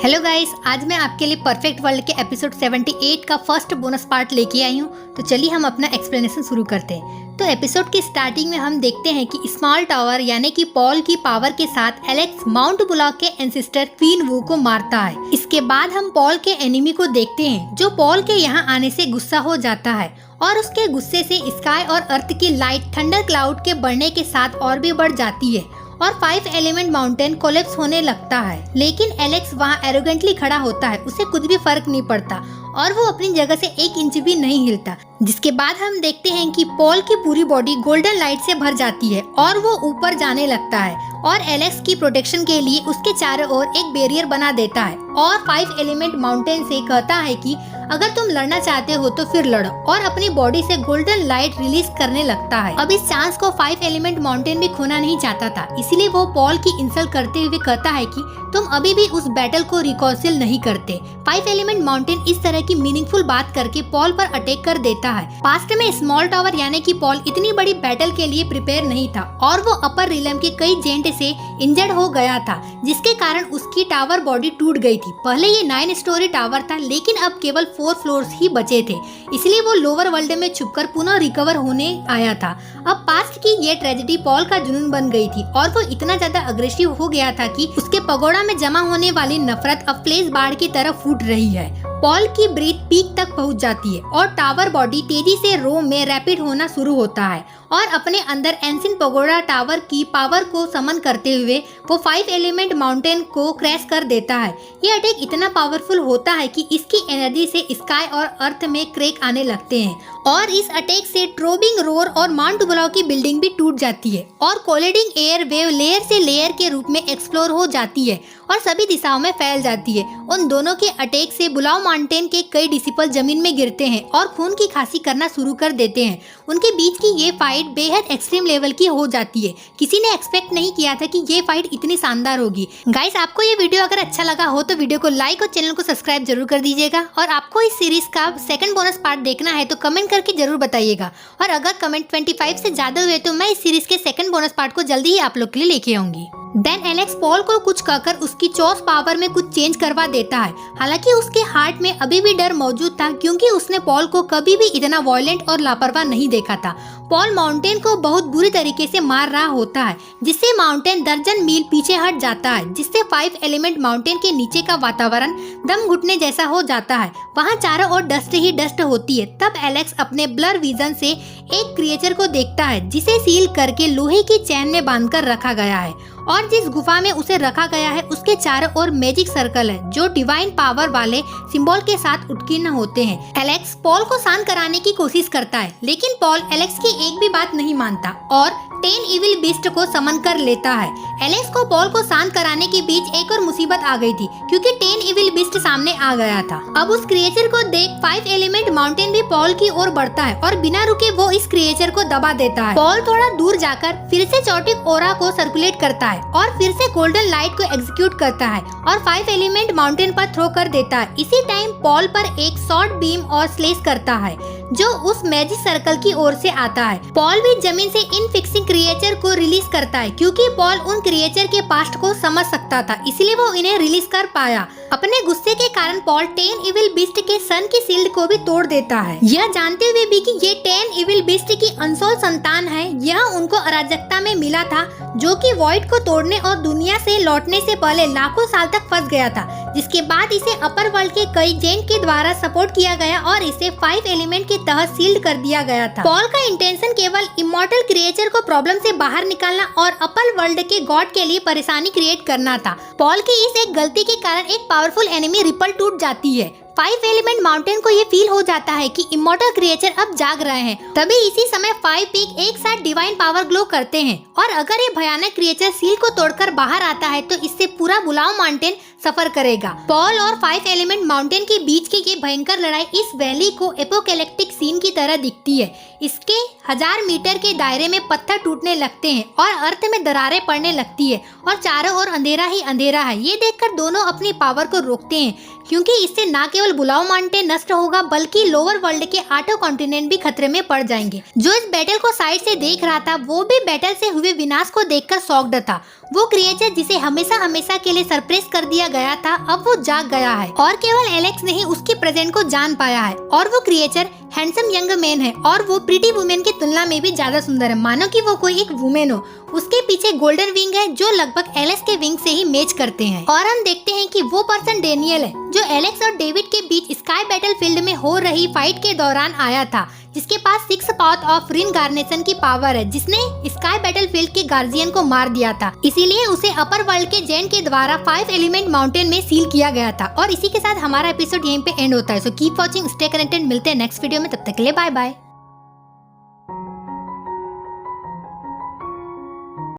Hello guys, आज मैं आपके लिए परफेक्ट वर्ल्ड के एपिसोड 78 का फर्स्ट बोनस पार्ट लेके आई हूँ। तो चलिए हम अपना एक्सप्लेनेशन शुरू करते हैं। तो एपिसोड की स्टार्टिंग में हम देखते हैं कि स्मॉल टावर यानी कि पॉल की पावर के साथ एलेक्स माउंट ब्लॉक के एंसेस्टर क्वीन वू को मारता है। इसके बाद हम पॉल के एनिमी को देखते हैं जो पॉल के यहाँ आने से गुस्सा हो जाता है और उसके गुस्से से स्काई और अर्थ की लाइट थंडर क्लाउड के बढ़ने के साथ और भी बढ़ जाती है और 5 एलिमेंट माउंटेन कोलैप्स होने लगता है। लेकिन एलेक्स वहाँ एरोगेंटली खड़ा होता है, उसे कुछ भी फर्क नहीं पड़ता और वो अपनी जगह से 1 इंच भी नहीं हिलता। जिसके बाद हम देखते हैं कि पॉल की पूरी बॉडी गोल्डन लाइट से भर जाती है और वो ऊपर जाने लगता है और एलेक्स की प्रोटेक्शन के लिए उसके चारों ओर एक बैरियर बना देता है और 5 एलिमेंट माउंटेन से कहता है कि अगर तुम लड़ना चाहते हो तो फिर लड़ो और अपनी बॉडी से गोल्डन लाइट रिलीज करने लगता है। अब इस चांस को 5 एलिमेंट माउंटेन भी खोना नहीं चाहता था, इसलिए वो पॉल की इंसल्ट करते हुए कहता है कि तुम अभी भी उस बैटल को रिकॉन्सिल नहीं करते। 5 एलिमेंट माउंटेन इस तरह की मीनिंगफुल बात करके पॉल पर अटैक कर देता है। पास्ट में स्मॉल टावर यानी कि पॉल इतनी बड़ी बैटल के लिए प्रिपेयर नहीं था और वो अपर रिलम के कई जेंट से इंजर्ड हो गया था, जिसके कारण उसकी टावर बॉडी टूट गई थी। पहले ये 9 स्टोरी टावर था, लेकिन अब केवल 4 फ्लोर्स ही बचे थे, इसलिए वो लोअर वर्ल्ड में छुपकर पुनः रिकवर होने आया था। अब पास्ट की ये ट्रेजेडी पॉल का जुनून बन गई थी और वो इतना ज्यादा अग्रेसिव हो गया था कि उसके पगोड़ा में जमा होने वाली नफरत अब फ्लेश बाढ़ की तरह फूट रही है। पॉल की ब्रीथ पीक तक पहुंच जाती है और टावर बॉडी तेजी से रो में रैपिड होना शुरू होता है और अपने अंदर एंशिएंट पगोड़ा टावर की पावर को समन करते हुए वो 5 एलिमेंट माउंटेन को क्रैश कर देता है। ये अटैक इतना पावरफुल होता है कि इसकी एनर्जी से स्काई और अर्थ में क्रैक आने लगते हैं और इस अटैक से ट्रोबिंग रोर और माउंट ब्लॉक की बिल्डिंग भी टूट जाती है और कोलिडिंग एयर वेव लेयर से लेयर के रूप में एक्सप्लोर हो जाती है और सभी दिशाओं में फैल जाती है। उन दोनों के अटैक से बुलाव माउंटेन के कई डिसिपल जमीन में गिरते हैं और खून की खांसी करना शुरू कर देते हैं। उनके बीच की ये फाइट बेहद एक्सट्रीम लेवल की हो जाती है। किसी ने एक्सपेक्ट नहीं किया था कि ये फाइट इतनी शानदार होगी। गाइस, आपको ये वीडियो अगर अच्छा लगा हो तो वीडियो को लाइक और चैनल को सब्सक्राइब जरूर कर दीजिएगा और आपको इस सीरीज का सेकंड बोनस पार्ट देखना है तो कमेंट करके जरूर बताइएगा और अगर कमेंट 25 से ज्यादा हुए तो मैं इस सीरीज के सेकंड बोनस पार्ट को जल्दी ही आप लोग के लिए लेके आऊंगी। देन एलेक्स पॉल को कुछ कहकर उसकी चॉस पावर में कुछ चेंज करवा देता है। हालांकि उसके हार्ट में अभी भी डर मौजूद था क्योंकि उसने पॉल को कभी भी इतना वायलेंट और लापरवाह नहीं देखा था। पॉल माउंटेन को बहुत बुरी तरीके से मार रहा होता है, जिससे माउंटेन दर्जन मील पीछे हट जाता है, जिससे 5 एलिमेंट माउंटेन के नीचे का वातावरण दम घुटने जैसा हो जाता है। वहाँ चारों ओर डस्ट ही डस्ट होती है। तब एलेक्स अपने ब्लर विजन से एक क्रिएचर को देखता है जिसे सील करके लोहे की चैन में बांधकर रखा गया है और जिस गुफा में उसे रखा गया है उसके चारों ओर मैजिक सर्कल है जो डिवाइन पावर वाले सिंबल के साथ उत्कीर्ण होते हैं। एलेक्स पॉल को शांत कराने की कोशिश करता है, लेकिन पॉल एलेक्स की एक भी बात नहीं मानता और 10 इविल बीस्ट को समन कर लेता है। एलेक्स को पॉल को शांत कराने के बीच एक और मुसीबत आ गई थी क्योंकि 10 इविल बीस्ट सामने आ गया था। अब उस क्रिएचर को देख 5 एलिमेंट माउंटेन भी पॉल की ओर बढ़ता है और बिना रुके वो इस क्रिएचर को दबा देता है। पॉल थोड़ा दूर जाकर फिर से चौटिक ओरा को सर्कुलेट करता है और फिर से गोल्डन लाइट को एग्जीक्यूट करता है और 5 एलिमेंट माउंटेन पर थ्रो कर देता है। इसी टाइम पॉल पर एक शॉर्ट बीम और स्लेश करता है जो उस मैजिक सर्कल की ओर से आता है। पॉल भी जमीन से इन फिक्सिंग क्रिएचर को रिलीज करता है क्योंकि पॉल उन क्रिएचर के पास्ट को समझ सकता था, इसलिए वो इन्हें रिलीज कर पाया। अपने गुस्से के कारण पॉल 10 इविल बीस्ट के सन की शील्ड को भी तोड़ देता है, यह जानते हुए भी कि ये 10 इविल बीस्ट की अनसोल्ड संतान है। यह उनको अराजकता में मिला था जो कि वॉइड को तोड़ने और दुनिया से लौटने से पहले लाखों साल तक फंस गया था, जिसके बाद इसे अपर वर्ल्ड के कई जेंट के द्वारा सपोर्ट किया गया और इसे 5 एलिमेंट के तहत सील्ड कर दिया गया था। पॉल का इंटेंशन केवल इमॉर्टल क्रिएचर को प्रॉब्लम से बाहर निकालना और अपर वर्ल्ड के गॉड के लिए परेशानी क्रिएट करना था। पॉल की इस एक गलती के कारण एक पावरफुल एनिमी रिपल टूट जाती है। 5 एलिमेंट माउंटेन को ये फील हो जाता है कि इमॉर्टल क्रिएचर अब जाग रहे हैं। तभी इसी समय 5 पीक एक साथ डिवाइन पावर ग्लो करते हैं और अगर ये भयानक क्रिएचर सील को तोड़कर बाहर आता है तो इससे पूरा बुलाव माउंटेन सफर करेगा। पॉल और 5 एलिमेंट माउंटेन के बीच की ये भयंकर लड़ाई इस वैली को एपोकैलिप्टिक सीन की तरह दिखती है। इसके 1000 मीटर के दायरे में पत्थर टूटने लगते हैं और अर्थ में दरारें पड़ने लगती है और चारों ओर अंधेरा ही अंधेरा है। ये देखकर दोनों अपनी पावर को रोकते हैं, क्योंकि इससे न केवल बुलाओ माउंटेन नष्ट होगा बल्कि लोअर वर्ल्ड के 8 कॉन्टिनेंट भी खतरे में पड़ जाएंगे। जो इस बैटल को साइड से देख रहा था वो भी बैटल से हुए विनाश को देखकर शॉक्ड था। वो क्रिएचर जिसे हमेशा हमेशा के लिए सरप्राइज कर दिया गया था अब वो जाग गया है और केवल एलेक्स ने ही उसके प्रेजेंट को जान पाया है। और वो क्रिएचर हैंडसम यंग मैन है और वो प्रीटी वुमेन की तुलना में भी ज्यादा सुंदर है, मानो कि वो कोई एक वुमेन हो। उसके पीछे गोल्डन विंग है जो लगभग एलेक्स के विंग से ही मैच करते हैं। और हम देखते हैं कि वो पर्सन डैनियल है जो एलेक्स और डेविड के बीच स्काई बैटल फील्ड में हो रही फाइट के दौरान आया था, जिसके पास 6 पाथ ऑफ रिनगार्नेशन की पावर है, जिसने स्काई बैटलफील्ड के गार्जियन को मार दिया था। इसीलिए उसे अपर वर्ल्ड के जेन के द्वारा 5 एलिमेंट माउंटेन में सील किया गया था। और इसी के साथ हमारा एपिसोड यहीं पे एंड होता है। So keep watching, stay connected. मिलते हैं नेक्स्ट वीडियो में, तब तक के लिए बाय बाय।